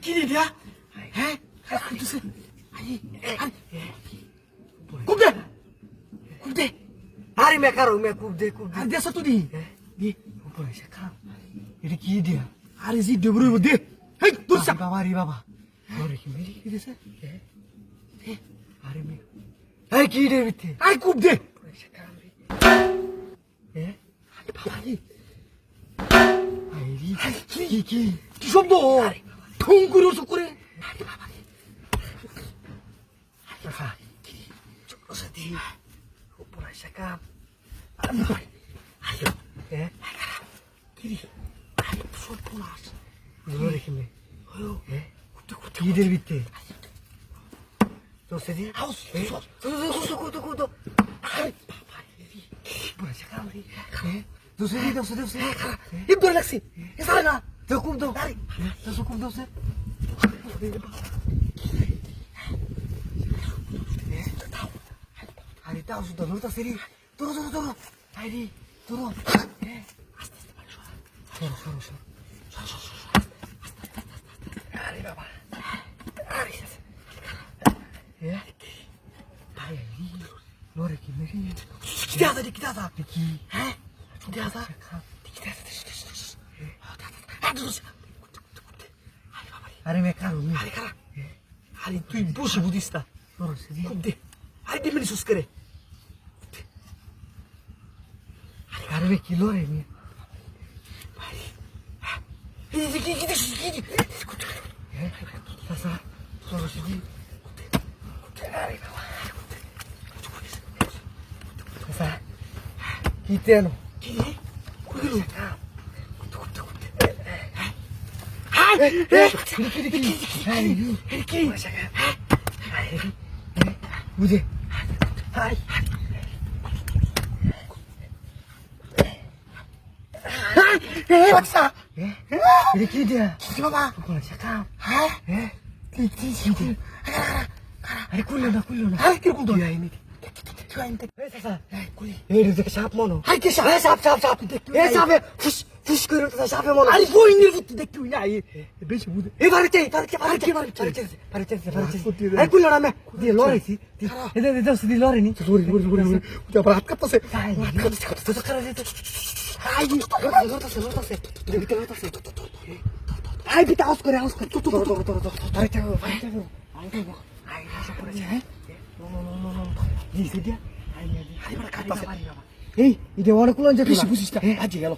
কি রে দিয়া হ্যাঁ খুঁজছে কুপ দে আরে মে কারো মে কুপ দে আর দেশ তো দি দি উপরে শাখা এটা কি দিয়া আরে জি ডবরু দে হেই তোর সা বাবা রে বাবা আরে কি মেরি কি দেছে আরে মে এই কি রে বিতে আই কুপ দে শাখা রে আরে বাবা রে আইরি কি কি কি শব্দ ঠুং করে উঠো করে আরে বাবা রে শাখা ছোট সাথী উপরে শাখা আরে কি রে আরে সব কোনাস দূরে রেখে মে হলো কুতে কি রে বিতে তো সাথী হাউস কুতো আরে বাবা রে উপরে শাখা রে दूसरी ইবদুল লাগছি এসারে না तो कुम दो আরে तो कुम दो से আরে তাও সুদা লড়তা সেরি তোর আরে তোর আস্তে আস্তে পারি সর আরে বাবা আরে এ আরে লড়ে কি মেরি কি দাদা কি দাদা কি হ্যাঁ কি দাদা কি দাদা আরে বাবা রে আরে মে কারু মি আরে কারা আরে তুই বসে বুঝিস না তোর সেরি খুব দে আরে দে মিনি সুস করে আরে মে কি লড়ে মি কি সাসা তোর সেরি আরে বাবা সাসা কি তেনো কি রে কই গেল কি বুঝে বাচ্চা এটা কি দিয়া কি বাবা কোন শাখা হ্যাঁ কি আরে কুলো না আরে কিরকম তো আইনি কি আইন তে সাসা কুলি এই দেখে সাপ মনো আরে কে সাপ সাপ এই সাপে ফুস করে তো সাপে মনো আরে বই নিয়ে ফুট দেখি না বেশি বুঝে এই বাড়িতে এই কুলো না মে দিয়ে লড়াইছি এদের দি লড়াই নি দৌড়ি তুই আবার হাত কাটতেছে তো করে দে আই লড়তাছে আই বিটা আউস করে তো আরে চাও আই রাসা করে হ্যাঁ নো দিছি দিয়া আই বড় কাটতাছে এই ইদে ওরে কুলন যে বেশি বুঝিস না আজি গেল